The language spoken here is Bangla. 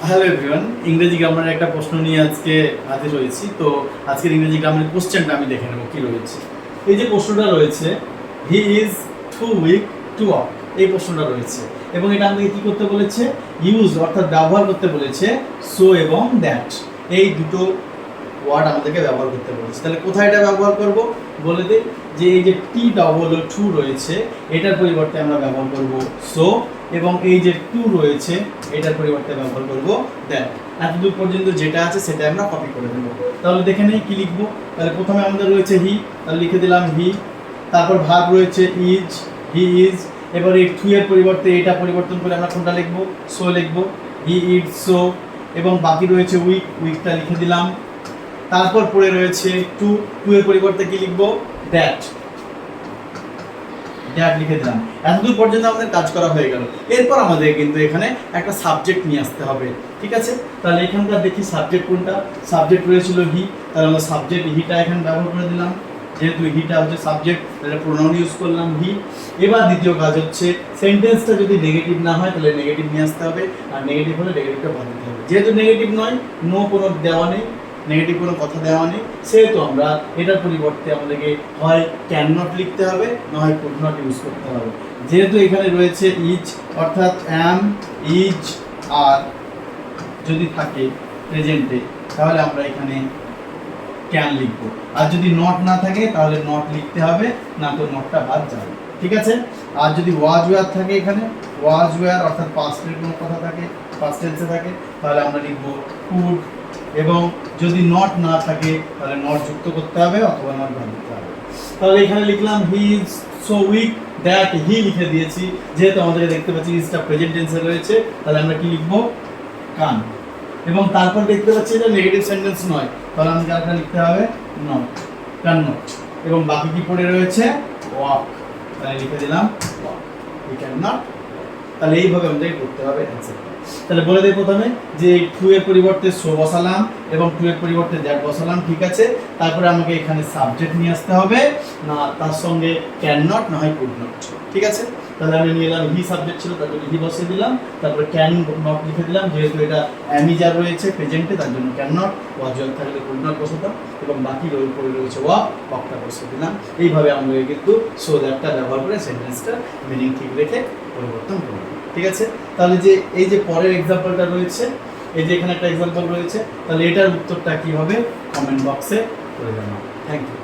হ্যালো এভরিওয়ান, ইংরেজি গ্রামারের একটা প্রশ্ন নিয়ে আজকে হাজির হয়েছি। তো আজকের ইংরেজি গ্রামারের কোশ্চেনটা আমি দেখে নেব কি রয়েছে। এই যে প্রশ্নটা রয়েছে, he is too weak to walk, এই প্রশ্নটা রয়েছে এবং এটা আমাদেরকে কি করতে বলেছে, ইউজ অর্থাৎ ব্যবহার করতে বলেছে সো এবং দ্যাট, এই দুটো ওয়ার্ড আমাদেরকে ব্যবহার করতে বলেছে। তাহলে কোথায় এটা ব্যবহার করব বলে দিই, যে এই যে টি ডবল ও টু রয়েছে এটার পরিবর্তে আমরা ব্যবহার করব সো, এবং এই যে টু রয়েছে এটার পরিবর্তে ব্যবহার করব দ্যাট। এতদূর পর্যন্ত যেটা আছে সেটা আমরা কপি করে দেবো। তাহলে দেখে নেই কি লিখবো। তাহলে প্রথমে আমাদের রয়েছে হি, তাহলে লিখে দিলাম হি। তারপর ভার্ব রয়েছে ইজ, হি ইজ। এবার এই টু এর পরিবর্তে এটা পরিবর্তন করে আমরা কোনটা লিখবো, সো লিখবো, হি ইজ সো। এবং বাকি রয়েছে উইক, উইকটা লিখে দিলাম। তারপর পড়ে রয়েছে টু, টু এর পরিবর্তে কি লিখবো, দ্যাট, দ্যাট লিখে দিলাম। এতদূর পর্যন্ত আমাদের কাজ করা হয়ে গেল। এরপর আমাদের কিন্তু এখানে একটা সাবজেক্ট নিয়ে আসতে হবে, ঠিক আছে। তাহলে এখানকার দেখি সাবজেক্ট কোনটা, সাবজেক্ট রয়েছিল হি, তাহলে আমরা সাবজেক্ট হিটা এখানে ব্যবহার করে দিলাম। যেহেতু হিটা হচ্ছে সাবজেক্ট, তাহলে প্রোনাউন ইউজ করলাম হি। এবার দ্বিতীয় কাজ হচ্ছে সেন্টেন্সটা যদি নেগেটিভ না হয় তাহলে নেগেটিভ নিয়ে আসতে হবে, আর নেগেটিভ হলে নেগেটিভটা বাদ দিতে হবে। যেহেতু নেগেটিভ নয়, নো কোনো দেওয়া নেই, নেগেটিভ কোনো কথা দেওয়া নেই, সেহেতু আমরা এটার পরিবর্তে আমাদেরকে হয় ক্যান নট লিখতে হবে, না হয় কুড নট ইউজ করতে হবে। যেহেতু এখানে রয়েছে ইজ অর্থাৎ অ্যাম, ইজ আর যদি থাকে প্রেজেন্টে তাহলে আমরা এখানে ক্যান লিখবো, আর যদি নট না থাকে তাহলে নট লিখতে হবে, না তো নটটা বাদ যাবে, ঠিক আছে। আর যদি ওয়াজ ওয়্যার থাকে, এখানে ওয়াজ ওয়্যার অর্থাৎ পাস্টের কোনো কথা থাকে, পাস্ট টেন্সে থাকে, তাহলে আমরা লিখবো কুড। এবং যদি নট না থাকে তাহলে নট যুক্ত করতে হবে অথবা নট বাদ দিতে হবে। তাহলে এখানে লিখলাম he is so weak that, he লিখে দিয়েছি। যেহেতু আমাদেরকে দেখতে পাচ্ছি ইজটা প্রেজেন্ট টেন্সে রয়েছে, তাহলে আমরা কি লিখবো, কান। এবং তারপর দেখতে পাচ্ছি এটা নেগেটিভ সেন্টেন্স নয়, তাহলে আমাদের আরেকটা লিখতে হবে নট, ক্যান নট। এবং বাকি কি পড়ে রয়েছে, ওয়াক, তাহলে লিখে দিলাম ওয়াক, উই ক্যান নট। তাহলে এইভাবে আমাদেরকে করতে হবে অ্যান্সারটা। তাহলে বলে দিই প্রথমে যে টু এর পরিবর্তে সো বসালাম এবং টু এর পরিবর্তে দ্যাট বসালাম, ঠিক আছে। তারপরে আমাকে এখানে সাবজেক্ট নিয়ে আসতে হবে, না তার সঙ্গে ক্যান নট না হয় কুড নট, ঠিক আছে। তাহলে আমি নিয়ে এলাম হি, সাবজেক্ট ছিল তার জন্য হি বসিয়ে দিলাম, তারপরে ক্যান নট লিখে দিলাম, যেহেতু এটা অ্যামিজার রয়েছে প্রেজেন্টে তার জন্য ক্যান নট, ওয়াজুয়াল থাকলে কুড নট বসাতাম, এবং বাকি পড়ে রয়েছে ওয়াকটা বসিয়ে দিলাম। এইভাবে আমাদের কিন্তু সো দ্যাটটা ব্যবহার করে সেন্টেন্সটা মিনিং ঠিক রেখে পরিবর্তন করব, ঠিক আছে। তাহলে যে এই যে পরের এক্সাম্পলটা রয়েছে, এই যে এখানে একটা এক্সাম্পল রয়েছে, তাহলে এটার উত্তরটা কি হবে কমেন্ট বক্সে করে জানাও। Thank you.